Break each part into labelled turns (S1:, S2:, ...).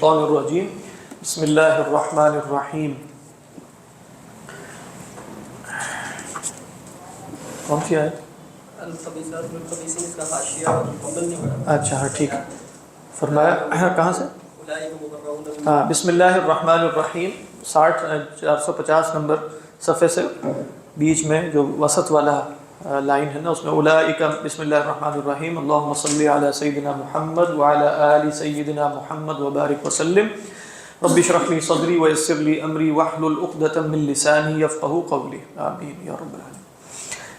S1: الشیطان الرجیم بسم اللہ الرحمن الرحیم. کون سی آیت؟
S2: الخبیثات للخبیثین، اس کا حاشیہ مکمل نہیں پڑھا.
S1: اچھا ہاں ٹھیک. فرمایا کہاں سے؟
S2: اولئک مبرؤون
S1: ہاں بسم اللہ الرحمن الرحیم 450 نمبر صفحے سے بیچ میں جو وسط والا لائن ہے نا، اس میں اولئک بسم اللہ الرحمن الرحیم اللہم صلی علی سیدنا محمد وعلی آل سیدنا محمد وبارک وسلم رب اشرح لی صدری ویسر لی امری واحلل عقدۃ من لسانی یفقہوا قولی آمین یا رب العالمین.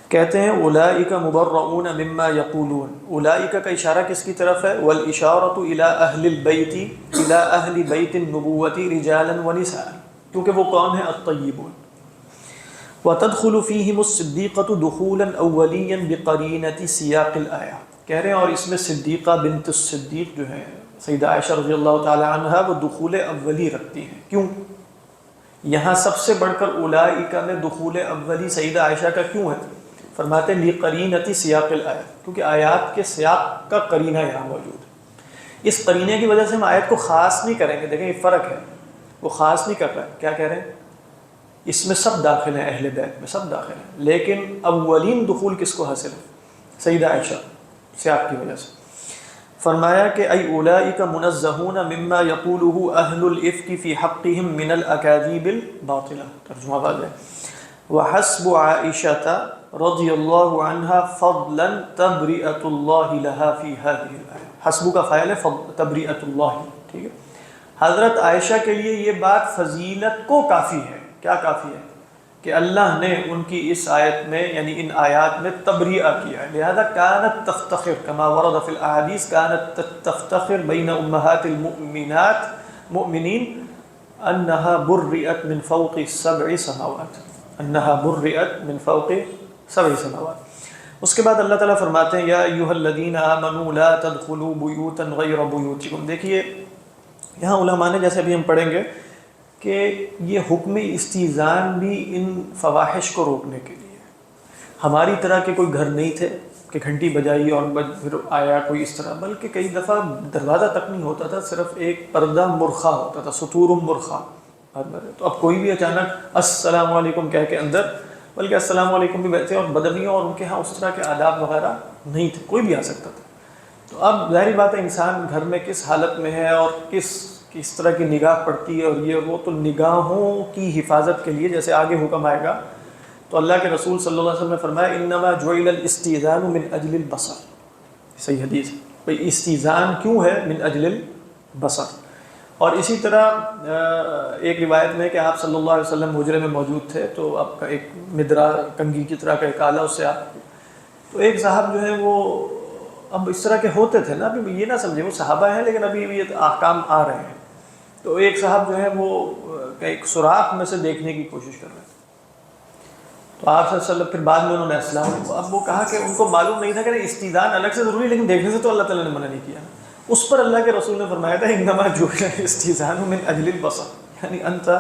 S1: کہتے ہیں اولئک مبرؤون مما یقولون. اولئک کا اشارہ کس کی طرف ہے؟ والاشارۃ الی اہل البیت، الی اہل بیت النبوۃ رجالا ونساء، کیونکہ وہ کون ہیں؟ الطیبون. وتدخل فیہم الصدیقۃ دخولا اولیا بقرینۃ سیاق الآیہ. کہہ رہے ہیں اور اس میں صدیقہ بنت الصدیق جو ہے سیدہ عائشہ رضی اللہ تعالی عنہا، وہ دخول اولی رکھتی ہیں. کیوں؟ یہاں سب سے بڑھ کر اولئک میں دخول اولی سیدہ عائشہ کا کیوں ہے؟ فرماتے ہیں لقرینۃ سیاق الآیہ، کیونکہ آیات کے سیاق کا قرینہ یہاں موجود ہے. اس قرینے کی وجہ سے ہم آیت کو خاص نہیں کریں گے. دیکھیں یہ فرق ہے، وہ خاص نہیں کر رہا ہے. کیا کہہ رہے ہیں؟ اس میں سب داخل ہیں، اہل بیت میں سب داخل ہیں، لیکن اولین دخول کس کو حاصل ہے؟ سیدہ عائشہ، سیاق کی وجہ سے. فرمایا کہ ای اولئک منزہون مما یقولہ اہل الافک فی حقہم من الاکاذیب الباطلہ. ترجمہ واضح. وحسب عائشہ رضی اللہ عنہا فضلا تبرئۃ اللہ لہا فی ہذہ الآیہ. حسب کا فاعل ہے تبرئۃ اللہ. ٹھیک ہے، حضرت عائشہ کے لیے یہ بات فضیلت کو کافی ہے. کیا کافی ہے؟ کہ اللہ نے ان کی اس آیت میں یعنی ان آیات میں تبریہ کیا ہے. لہذا کانت تفتخر کما ورد فی الاحادیث، کانت تفتخر بین امہات المؤمنات مؤمنین انہا برئت من فوق 7 سماوات، انہا برئت من فوق 7 سماوات. اس کے بعد اللہ تعالیٰ فرماتے ہیں یا ایھا الذین آمنوا لا تدخلوا بیوتا غیر بیوتکم. دیکھیے یہاں علماء نے، جیسے ابھی ہم پڑھیں گے، کہ یہ حکم استئذان بھی ان فواحش کو روکنے کے لیے. ہماری طرح کے کوئی گھر نہیں تھے کہ گھنٹی بجائی اور پھر آیا کوئی اس طرح، بلکہ کئی دفعہ دروازہ تک نہیں ہوتا تھا، صرف ایک پردہ مرخا ہوتا تھا، ستور مرخا. تو اب کوئی بھی اچانک السلام علیکم کہہ کے اندر، بلکہ السلام علیکم بھی ویسے، اور بدنیوں اور ان کے ہاں اس طرح کے آداب وغیرہ نہیں تھے، کوئی بھی آ سکتا تھا. تو اب ظاہری بات ہے انسان گھر میں کس حالت میں ہے اور کس طرح کی نگاہ پڑتی ہے اور یہ وہ، تو نگاہوں کی حفاظت کے لیے جیسے آگے حکم آئے گا تو اللہ کے رسول صلی اللہ علیہ وسلم نے فرمایا انما جعل الاستئذان من اجل البصر. صحیح حدیث ہے بھئی استئذان کیوں ہے؟ من اجل البصر. اور اسی طرح ایک روایت میں کہ آپ صلی اللہ علیہ وسلم حجرے میں موجود تھے، تو آپ کا ایک مدرا کنگھی کی طرح کا ایک آلہ، اس سے آپ، تو ایک صاحب جو ہے وہ اب اس طرح کے ہوتے تھے نا، ابھی یہ نہ سمجھے وہ صحابہ ہیں لیکن ابھی بھی یہ احکام آ رہے ہیں. تو ایک صاحب جو ہے وہ ایک سوراخ میں سے دیکھنے کی کوشش کر رہے تھے. تو آپ صلی اللہ علیہ وسلم پھر بعد میں انہوں نے اسلام، اب وہ کہا کہ ان کو معلوم نہیں تھا کہ استئذان الگ سے ضروری، لیکن دیکھنے سے تو اللہ تعالیٰ نے منع نہیں کیا. اس پر اللہ کے رسول نے فرمایا تھا انما جعل الاستئذان من اجل البصر، یعنی انت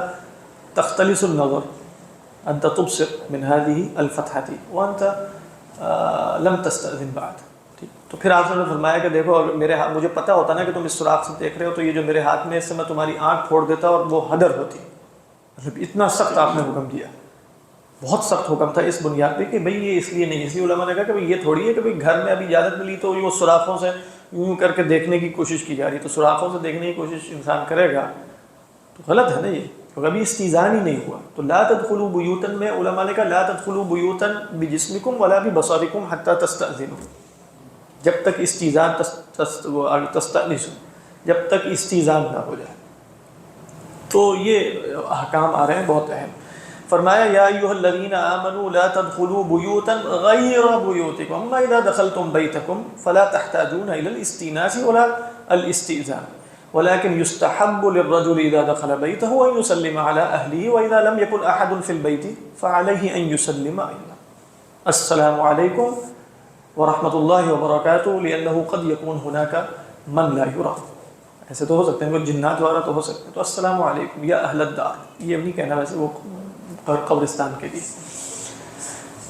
S1: تختلس النظر، انت تبصر من هذه الفتحة وانت لم تستأذن بعد. تو پھر آپ نے فرمایا کہ دیکھو اگر میرے ہاتھ، مجھے پتہ ہوتا نا کہ تم اس سوراخ سے دیکھ رہے ہو، تو یہ جو میرے ہاتھ میں اس سے میں تمہاری آنکھ پھوڑ دیتا اور وہ حدر ہوتی. مطلب اتنا سخت آپ نے حکم دیا، بہت سخت حکم تھا اس بنیاد پہ کہ بھئی یہ اس لیے نہیں. اس لیے علماء نے کہا کہ بھئی یہ تھوڑی ہے کہ بھئی گھر میں ابھی اجازت ملی تو وہ سوراخوں سے یوں کر کے دیکھنے کی کوشش کی جا رہی، تو سوراخوں سے دیکھنے کی کوشش انسان کرے گا تو غلط ہے نا یہ، کیونکہ ابھی استئذان ہی نہیں ہوا. تو لا تدخلوا بیوتا میں علماء نے کہا لا تدخلوا بیوتا بجسمکم ولا ببصرکم حتی تستأذنوا، جب تک استئذان تستأنسوا، جب تک استئذان نہ ہو جائے. تو یہ احکام آ رہے ہیں بہت اہم. فرمایا یا ایھا الذین آمنوا لا تدخلوا بیوتا غیر بیوتکم اما اذا دخلتم بیتکم فلا تحتاجون الی الاستئناس ولا الاستئذان ولكن يستحب للرجل اذا دخل بیته ان يسلم على اهله واذا لم يكن احد في البيت فعليه ان يسلم السلام علیکم ورحمۃ اللہ وبرکاتہ لأنه قد يكون هناك من لا يرى. ایسے تو ہو سکتے ہیں وہ جنات وغیرہ تو ہو سکتے ہیں. تو السلام علیکم یا اہل الدار، یہ نہیں کہنا ویسے وہ قبرستان کے لیے.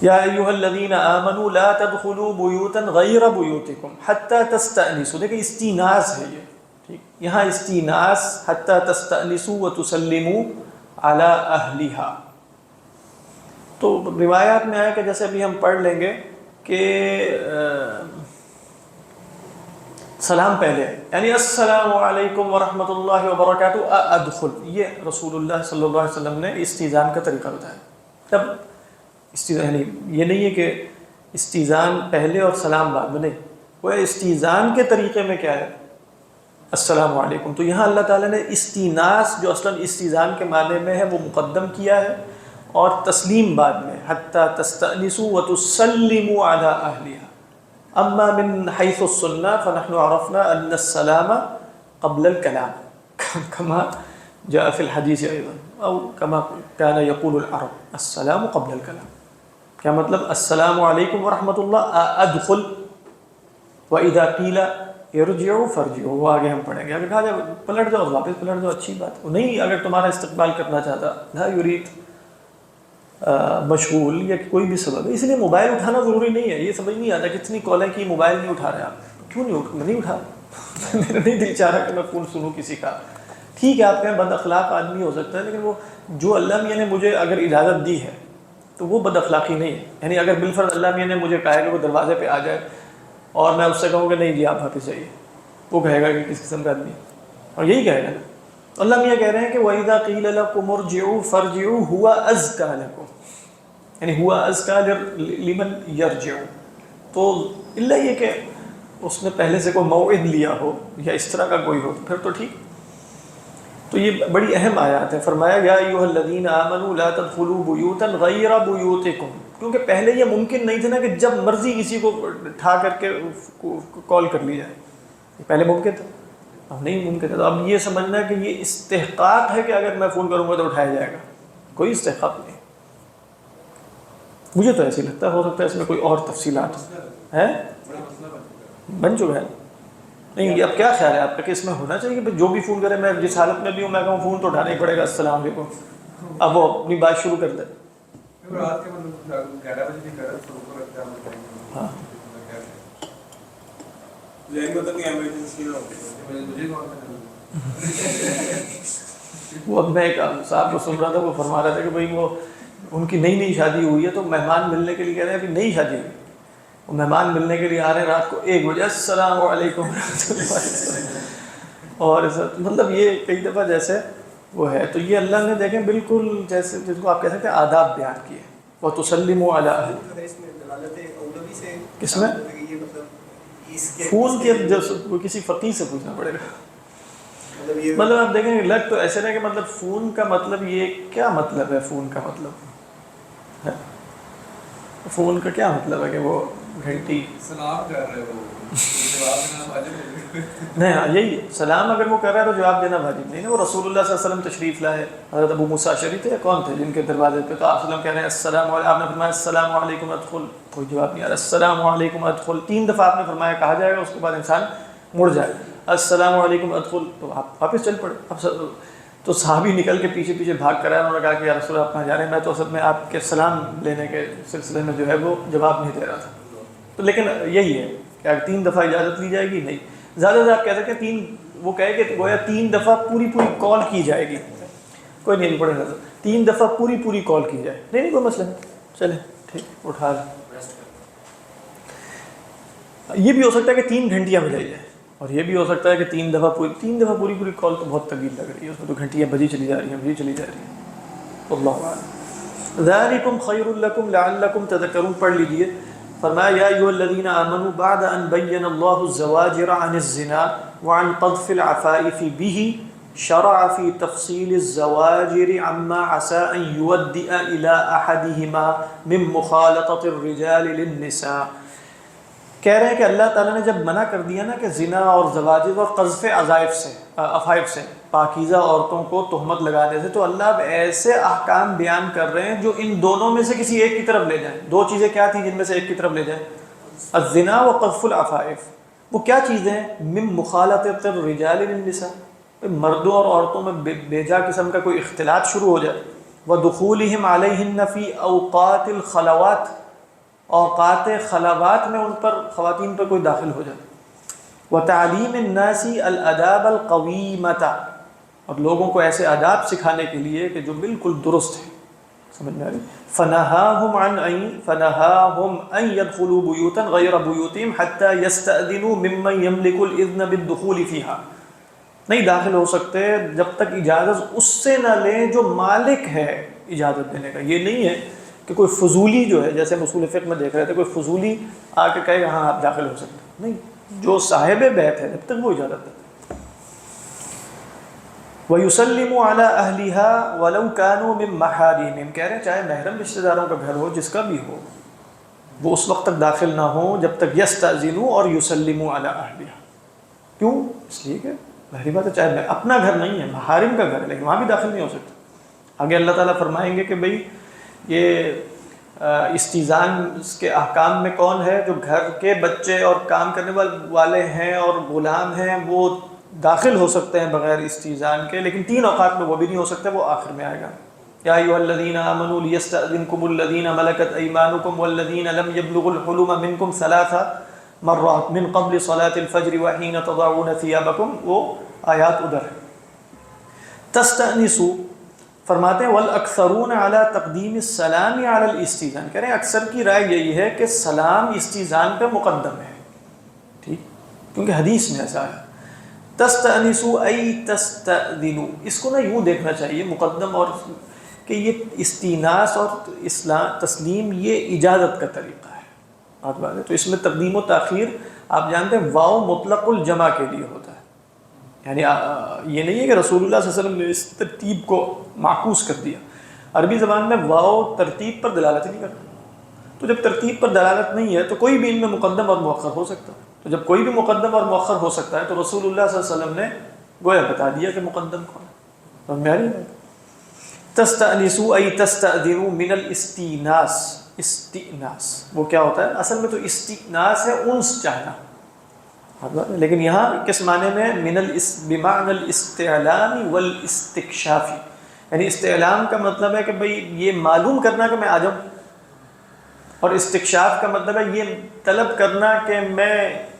S1: یا ایھا الذین آمنوا لا تدخلوا بیوتا غیر بیوتکم حتی تستأنسوا. دیکھیں استئناس ہے یہ، ٹھیک، یہاں استیناس حتی تستأنسوا وتسلموا علی اہلہا. تو روایات میں آیا کہ جیسے ابھی ہم پڑھ لیں گے کہ سلام پہلے ہے، یعنی السلام علیکم ورحمۃ اللہ وبرکاتہ ادخل، یہ رسول اللہ صلی اللہ علیہ وسلم نے استیزان کا طریقہ بتایا. تب استیزان یعنی یہ نہیں ہے کہ استیزان پہلے اور سلام بعد میں، نہیں، وہ استیزان کے طریقے میں کیا ہے السلام علیکم. تو یہاں اللہ تعالیٰ نے استیناس جو اصلاً استیزان کے معنی میں ہے وہ مقدم کیا ہے، اور تسلیم بعد میں، حتی تستأنسوا وتسلموا علی اہلہا. اما من حیث السنہ فنحن عرفنا ان السلام قبل الکلام کما جاء فی الحدیث ایضا او کما کان یقول العرب السلام قبل الکلام. کیا مطلب؟ السلام علیکم ورحمۃ اللہ ادخل واذا قیل ارجعوا فارجعوا، وہ آگے ہم پڑھیں گے. اگر کہا جائے پلٹ جاؤ واپس پلٹ جاؤ، اچھی بات نہیں. اگر تمہارا استقبال کرنا چاہتا لا یرید مشغول یا کوئی بھی سبب ہے، اس لیے موبائل اٹھانا ضروری نہیں ہے. یہ سمجھ نہیں آتا کتنی کالیں کی موبائل نہیں اٹھا رہے آپ، کیوں نہیں اٹھا میرا نہیں دل چاہ رہا کہ میں فون سنوں کسی کا. ٹھیک ہے آپ کہیں بد اخلاق آدمی ہو سکتا ہے، لیکن وہ جو اللہ میاں نے مجھے اگر اجازت دی ہے تو وہ بد اخلاقی نہیں ہے. یعنی اگر بالفرض اللہ میاں نے مجھے کہا کہ وہ دروازے پہ آ جائے اور میں اس سے کہوں کہ نہیں جی آپ واپس جائیے، وہ کہے گا کہ کس قسم کا آدمی، اور یہی کہے گا نا. اللہ میاں کہہ رہے ہیں کہ وَإِذَا قِيلَ لَكُمُ ارْجِعُوا فَارْجِعُوا هُوَ أَزْكَىٰ لَكُمْ، یعنی ہوا أَزْكَىٰ لِمَنْ يَرْجِعُ. تو اللہ یہ کہ اس نے پہلے سے کوئی موعد لیا ہو یا اس طرح کا کوئی ہو پھر تو ٹھیک. تو یہ بڑی اہم آیات ہے. فرمایا یا ایھا الذین آمنوا لا تدخلوا بیوتا غیر بیوتکم، کیونکہ پہلے یہ ممکن نہیں تھا نا کہ جب مرضی کسی کو اٹھا کر کے کال کر لی جائے. پہلے ممکن تھا، اب نہیں ممکن تھا. تو اب یہ سمجھنا ہے کہ یہ استحقاق ہے کہ اگر میں فون کروں گا تو اٹھایا جائے گا، کوئی استحقاق نہیں. مجھے تو ایسے ہی لگتا ہے، ہو سکتا ہے اس میں کوئی اور تفصیلات ہیں، بن چکا ہے. نہیں اب کیا خیال ہے آپ کا کہ اس میں ہونا چاہیے کہ جو بھی فون کرے، میں جس حالت میں بھی ہوں میں کہوں فون تو اٹھانا ہی پڑے گا السلام علیکم، اب وہ اپنی بات شروع کر دے. ہاں وہ اب میں ایک صاحب کو سن رہا تھا، وہ فرما رہا تھا کہ بھائی وہ ان کی نئی شادی ہوئی ہے تو مہمان ملنے کے لیے کہہ رہے ہیں کہ نئی شادی ہوئی، وہ مہمان ملنے کے لیے آ رہے ہیں رات کو 1 بجے السلام علیکم اور مطلب یہ کئی دفعہ جیسے وہ ہے. تو یہ اللہ نے دیکھیں بالکل جیسے جس کو آپ کہہ سکتے ہیں آداب بیان کیے. وَتُسَلِّمُوا عَلَىٰ أَهْلِهَا، کس میں فون کے اب کسی فقیر سے پوچھنا پڑے گا. مطلب آپ دیکھیں لگ تو ایسے نہیں کہ مطلب فون کا مطلب یہ کیا مطلب ہے، فون کا مطلب فون کا کیا مطلب ہے کہ وہ گھنٹی
S3: سلام کر رہے ہو
S1: نہیں، یہی سلام اگر وہ کر رہا ہے تو جواب دینا واجب نہیں. وہ رسول اللہ صلی اللہ علیہ وسلم تشریف لائے، حضرت ابو موسیٰ اشعری تھے کون تھے جن کے دروازے پہ تو آپ وسلم کہہ رہے ہیں السلام علیکم، آپ نے فرمایا السلام علیکم ادخل، کوئی جواب نہیں آ رہا. السلام علیکم ادخل 3 دفعہ آپ نے فرمایا کہا جائے گا، اس کے بعد انسان مڑ جائے السلام علیکم ادخل، تو آپ واپس چل پڑے. اب تو صحابی نکل کے پیچھے بھاگ کر آئے، انہوں نے کہا کہ یا رسول اللہ آپ کہاں جا رہے ہیں؟ میں تو اصل میں آپ کے سلام لینے کے سلسلے میں جو ہے وہ جواب نہیں دے رہا تھا. تو لیکن یہی ہے کہ اگر 3 دفعہ اجازت لی جائے گی نہیں، زیادہ سے آپ کہہ سکتے ہیں 3، وہ کہے کہ گویا 3 دفعہ پوری کال کی جائے گی، کوئی نہیں پڑے گا 3 دفعہ پوری کال کی جائے، نہیں کوئی مسئلہ نہیں، چلیں ٹھیک اٹھا لیں. یہ بھی ہو سکتا ہے کہ 3 گھنٹیاں بجائی جائیں، اور یہ بھی ہو سکتا ہے کہ 3 دفعہ پوری کال تو بہت طویل لگ رہی ہے، اس میں تو گھنٹیاں بجی چلی جا رہی ہیں. اللہ اعلم. ذالکم خیر لکم لعلکم تذکرون پڑھ لیجیے. فرمایا یا ایھا الذین آمنوا بعد ان بین اللہ الزواجر عن الزنا وعن قذف العفائف به شرع فی تفصیل الزواجر عما عسى ان یودئ الى احدهما من مخالطة الرجال للنساء. کہہ رہے ہیں کہ اللہ تعالیٰ نے جب منع کر دیا نا کہ زنا اور زواجر اور قذف افائف سے پاکیزہ عورتوں کو تہمت لگانے سے، تو اللہ اب ایسے احکام بیان کر رہے ہیں جو ان دونوں میں سے کسی ایک کی طرف لے جائیں. 2 چیزیں کیا تھیں جن میں سے ایک کی طرف لے جائیں؟ الزنا و قذف العفائف. وہ کیا چیزیں ہیں؟ من مخالطۃ الرجال للنساء، مردوں اور عورتوں میں بیجا قسم کا کوئی اختلاط شروع ہو جائے. ودخولہم علیہن فی اوقات الخلوات، اوقات خلوات میں ان پر خواتین پر کوئی داخل ہو جائے. وَتَعْلِيمِ النَّاسِ الْآدَابَ الْقَوِيمَةَ، اور لوگوں کو ایسے آداب سکھانے کے لیے کہ جو بالکل درست ہیں. سمجھ میں آ رہی؟ فَنَهَاهُمْ أَنْ يَدْخُلُوا بُيُوتًا غَيْرَ بُيُوتِهِمْ حَتَّى يَسْتَأْذِنُوا مِمَّنْ يَمْلِكُ الْإِذْنَ بِالدُّخُولِ فِيهَا، نہیں داخل ہو سکتے جب تک اجازت اس سے نہ لیں جو مالک ہے اجازت دینے کا. یہ نہیں ہے کہ کوئی فضولی جو ہے، جیسے ہم اصول فقہ میں دیکھ رہے تھے، کوئی فضولی آ کے کہے ہاں آپ داخل ہو سکتے، نہیں، جو صاحب بیت ہے جب تک وہ اجازت دیتے. وَيُسَلِّمُ عَلَىٰ أَهْلِهَا وَلَوْ كَانُوا مِن مَحَارِمِهِمْ، کہہ رہے ہیں چاہے محرم رشتہ داروں کا گھر ہو، جس کا بھی ہو، وہ اس وقت تک داخل نہ ہو جب تک یستأذنوا اور یسلموا علی اہلها. کیوں؟ اس لیے کہ ظاہری بات ہے چاہے اپنا گھر نہیں ہے، محارم کا گھر ہے، لیکن وہاں بھی داخل نہیں ہو سکتا. آگے اللہ تعالیٰ فرمائیں گے کہ بھئی یہ استیزان کے احکام میں کون ہے؟ جو گھر کے بچے اور کام کرنے والے ہیں اور غلام ہیں، وہ داخل ہو سکتے ہیں بغیر استیزان کے، لیکن 3 اوقات میں وہ بھی نہیں ہو سکتے، وہ آخر میں آئے گا. یا ایھا الذین آمنوا لیستأذنکم الذین ملکت ایمانکم والذین لم یبلغوا الحلم منکم 3 مرات من قبل صلاة الفجر وحین تضعون ثیابکم، وہ آیات ادھر ہے. تستأنسوا فرماتے ہیں والاکثرون علی تقدیم السلام علی الاستیزان، کہہ رہے ہیں اکثر کی رائے یہی ہے کہ سلام استیزان پہ مقدم ہے، ٹھیک، کیونکہ حدیث میں ایسا ہے. تستأنسوا ای تستأذنوا، اس کو نا یوں دیکھنا چاہیے مقدم، اور کہ یہ استیناس اور تسلیم یہ اجازت کا طریقہ ہے. بات ہے، تو اس میں تقدیم و تاخیر آپ جانتے ہیں واو مطلق الجمع کے لیے ہوتا ہے، یعنی یہ نہیں ہے کہ رسول اللہ صلی اللہ علیہ وسلم نے اس ترتیب کو معکوس کر دیا. عربی زبان میں واو ترتیب پر دلالت نہیں کرتا، تو جب ترتیب پر دلالت نہیں ہے تو کوئی بھی ان میں مقدم اور مؤخر ہو سکتا ہے. تو جب کوئی بھی مقدم اور مؤخر ہو سکتا ہے تو رسول اللہ صلی اللہ علیہ وسلم نے گویا بتا دیا کہ مقدم کون ہے. سمجھ میں آ رہی ہے؟ تستأنسوا ای تستأذنوا من الاستئناس، استئناس وہ کیا ہوتا ہے؟ اصل میں تو استئناس ہے انس چاہنا، لیکن یہاں کس معنی میں؟ بمعنی الاستعلام والاستکشاف، یعنی استعلام کا مطلب ہے کہ بھئی یہ معلوم کرنا کہ میں آ جاؤں، اور استکشاف کا مطلب ہے یہ طلب کرنا کہ میں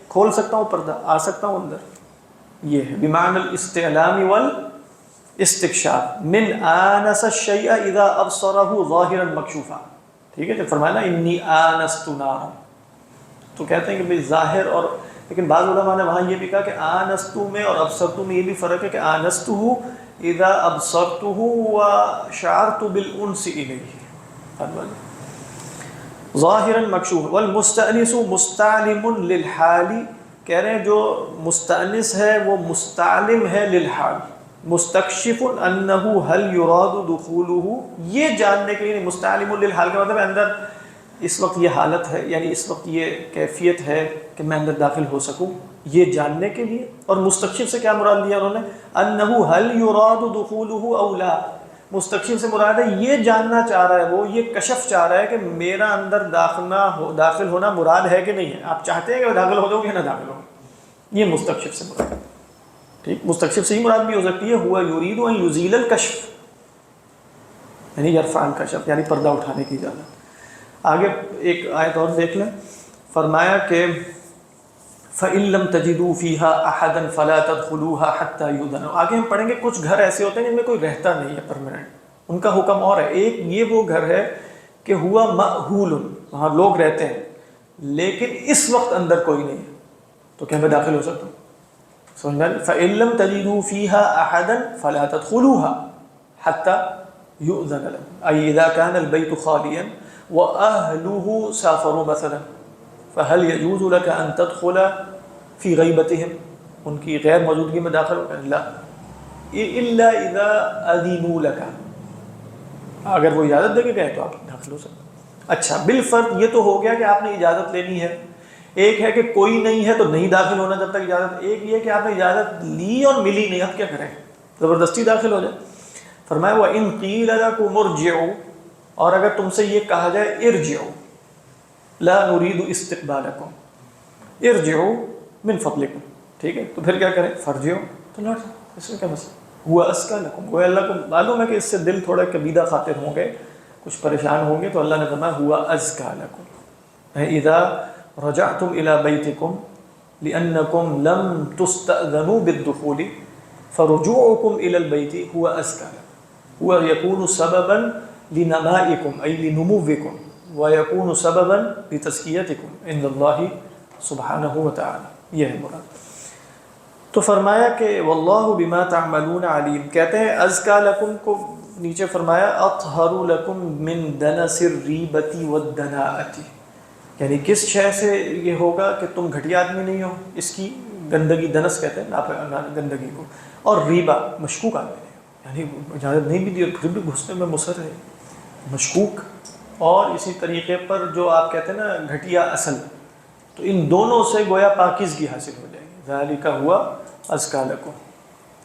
S1: کھول سکتا ہوں پردہ، آ سکتا ہوں اندر. یہ ہے بمعنی الاستعلام والاستکشاف. من آنس الشیء اذا ابصرہ ظاہرا مکشوفا، ٹھیک ہے، جب فرمایا نا انی آنست نارا، تو کہتے ہیں کہ بھئی ظاہر، اور لیکن بعض علماء نے وہاں یہ بھی کہا کہ آنستو میں اور ابصرتو میں یہ بھی فرق ہے کہ آنستو اذا ابصرتہ وشعرت بالانس الیہ، ظاہرا مکشوف. والمستأنس مستعلم للحال، کہہ رہے ہیں جو مستأنس ہے وہ مستعلم ہے للحال. مستکشف انہ هل یراد دخولہ، یہ جاننے کے لیے. مستعلم للحال کا مطلب ہے اندر اس وقت یہ حالت ہے، یعنی اس وقت یہ کیفیت ہے کہ میں اندر داخل ہو سکوں، یہ جاننے کے لیے. اور مستکشف سے کیا مراد لیا انہوں نے؟ انہ هل یراد دخولہ او لا، مستکشف سے مراد ہے یہ جاننا چاہ رہا ہے، وہ یہ کشف چاہ رہا ہے کہ میرا اندر داخل ہونا مراد ہے کہ نہیں ہے. آپ چاہتے ہیں کہ میں داخل ہو جاؤں یا نہ داخل ہوں، یہ مستکشف سے مراد ہے. ٹھیک، مستکشف سے ہی مراد بھی ہو سکتی ہے ہوا یرید ان یزیل الکشف، یعنی یرفع الکشف، یعنی پردہ اٹھانے کی اجازت. آگے ایک آیت اور دیکھ لیں، فرمایا کہ فَإِن لَمْ تَجِدُوا فِيهَا أَحَدًا فَلَا تَدْخُلُوهَا حَتَّى يُؤْذَنَ. آگے ہم پڑھیں گے کچھ گھر ایسے ہوتے ہیں جن میں کوئی رہتا نہیں ہے پرماننٹ، ان کا حکم اور ہے. ایک یہ وہ گھر ہے کہ ہوا مأہول، وہاں لوگ رہتے ہیں لیکن اس وقت اندر کوئی نہیں ہے، تو کیا میں داخل ہو سکتا ہوں؟ سمجھ میں؟ فَإِن لَمْ تَجِدُوا فِيهَا أَحَدًا فَلَا تَدْخُلُوهَا حَتَّى يُؤْذَنَ لَكُمْ. أي إذا كان البيت خاليا وأهله سافروا مثلا فهل يجوز لك أن تدخل في غيبتهم، ان کی غیر موجودگی میں داخل ہو؟ لا الا اذا اذنوا لك، اگر وہ اجازت دے کے گئے تو آپ داخل ہو سکتے. اچھا، بالفرض یہ تو ہو گیا کہ آپ نے اجازت لینی ہے. ایک ہے کہ کوئی نہیں ہے تو نہیں داخل ہونا جب تک اجازت، ایک یہ کہ آپ نے اجازت لی اور ملی نہیں، اب کیا کریں؟ زبردستی داخل ہو جائے. فرمایا وَإِن قِيلَ لَكُمُ ارْجِعُوا، اور اگر تم سے یہ کہا جائے ارجعوا لا نريد استقبالکم، ارجعوا من فضلکم، ٹھیک ہے، تو پھر کیا کریں؟ فرجعوا، تو لوٹ جاؤ، اس میں کیا مسئلہ؟ ہوا ازکیٰ لکم، وہ اللہ کو معلوم ہے کہ اس سے دل تھوڑا کبیدہ خاطر ہوں گے، کچھ پریشان ہوں گے، تو اللہ نے فرمایا ہوا ازکیٰ لکم. اذا رجعتم الى بیتکم، لأنكم لم تستأذنوا بالدخول فرجوعكم إلى البيت هو أزكى لكم ويكون سببا لنمائكم أي لنموكم ويكون سببا لتزكيتكم عند الله سبحانہ وتعالی. یہ ہے مراد. تو فرمایا کہ واللہ بما تعملون علیم. کہتے ہیں ازکا لکم کو نیچے فرمایا اطہر لکم من دنس الریبۃ والدناءۃ، یعنی کس شے سے یہ ہوگا کہ تم گھٹیا آدمی نہیں ہو. اس کی گندگی، دنس کہتے ہیں گندگی کو، اور ریبہ مشکوک آدمی نہیں ہو، یعنی اجازت نہیں بھی دی اور پھر بھی گھسنے میں مصر ہے، مشکوک. اور اسی طریقے پر جو آپ کہتے ہیں نا گھٹیا اصل، تو ان دونوں سے گویا پاکیزگی حاصل ہو جائے گی. ذالک ہوا ازکا لکم،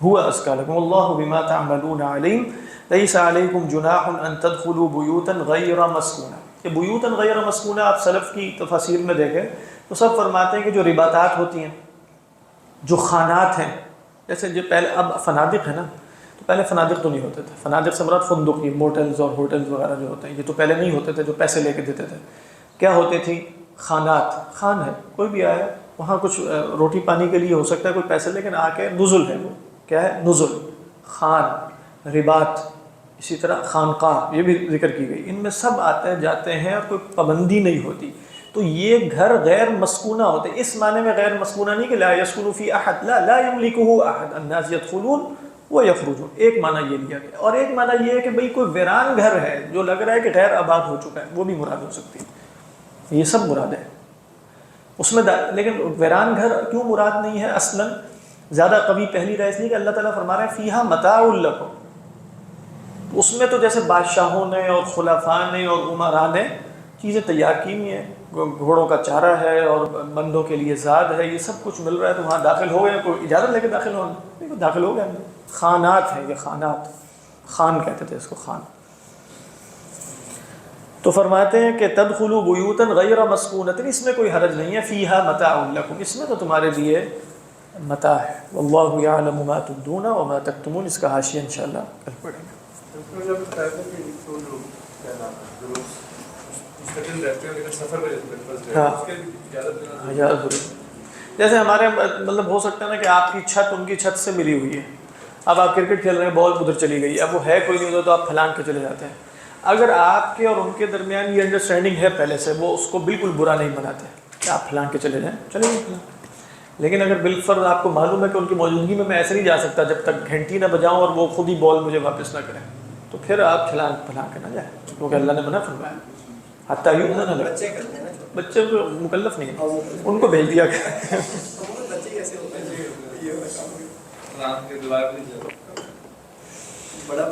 S1: ہوا ازکا لکم واللہ بما تعملون علیم. لیس علیکم جناح ان تدخلوا بیوتا غیر مسکونہ. کہ بیوتا غیر مسکونہ آپ سلف کی تفاسیر میں دیکھیں تو سب فرماتے ہیں کہ جو رباطات ہوتی ہیں، جو خانات ہیں، جیسے جو پہلے اب فنادق ہے نا، تو پہلے فنادق تو نہیں ہوتے تھے. فنادق سے مراد فندق، یہ موٹلز اور ہوٹلز وغیرہ جو ہوتے ہیں یہ تو پہلے نہیں ہوتے تھے جو پیسے لے کے دیتے تھے. کیا ہوتے تھی؟ خانات. خان ہے، کوئی بھی آیا وہاں کچھ روٹی پانی کے لیے ہو سکتا ہے کوئی پیسے لیکن آ کے نزل ہے، وہ کیا ہے؟ نزل. خان، رباط، اسی طرح خانقاہ یہ بھی ذکر کی گئی. ان میں سب آتے جاتے ہیں اور کوئی پابندی نہیں ہوتی. تو یہ گھر غیر مسکونہ ہوتے. اس معنی میں غیر مسکونہ نہیں کہ لا یسکن فی احد، لا یملکہ احد، الناس یدخلون ویخرجون. ایک معنی یہ لیا گیا. اور ایک معنی یہ ہے کہ بھئی کوئی ویران گھر ہے جو لگ رہا ہے کہ غیر آباد ہو چکا ہے، وہ بھی مراد ہو سکتی ہے. یہ سب مراد ہے اس میں. لیکن ویران گھر کیوں مراد نہیں ہے اصلاً؟ زیادہ قوی پہلی رائے اس لیے کہ اللہ تعالیٰ فرما رہے ہیں فیہا متاع لکم. اس میں تو جیسے بادشاہوں نے اور خلفاء نے اور عمراء نے چیزیں تیار کی ہوئی ہیں، گھوڑوں کا چارہ ہے اور بندوں کے لیے زاد ہے، یہ سب کچھ مل رہا ہے. تو وہاں داخل ہو گئے، کوئی اجازت لے کے داخل ہو نہیں، داخل ہو گئے. خانات ہیں یہ، خانات، خان کہتے تھے اس کو، خان. تو فرماتے ہیں کہ تدخلوا بیوتا غیر مسکونۃ، اس میں کوئی حرج نہیں ہے. فیہا متاع لکم، اس میں تو تمہارے لیے متاع ہے. واللہ یعلم ما تبدون وما تکتمون. اس کا حاشیہ انشاءاللہ کل پڑھیں گے. جیسے ہمارے مطلب ہو سکتا ہے نا کہ آپ کی چھت ان کی چھت سے ملی ہوئی ہے، اب آپ کرکٹ کھیل رہے ہیں، بال ادھر چلی گئی، اب وہ ہے کوئی نہیں ادھر تو آپ پھلان کے چلے جاتے ہیں. اگر آپ کے اور ان کے درمیان یہ انڈرسٹینڈنگ ہے پہلے سے، وہ اس کو بالکل برا نہیں مناتے کہ آپ پھلان کے چلے جائیں، چلے جائیں. لیکن اگر بالفرض آپ کو معلوم ہے کہ ان کی موجودگی میں ایسے نہیں جا سکتا جب تک گھنٹی نہ بجاؤں اور وہ خود ہی بال مجھے واپس نہ کریں، تو پھر آپ پھلان کے نہ جائیں، کیونکہ اللہ نے منع فرمایا. حتیٰ یؤذن لکم. بچے مکلف نہیں ہیں، ان کو بھیج دیا گیا.
S2: بڑا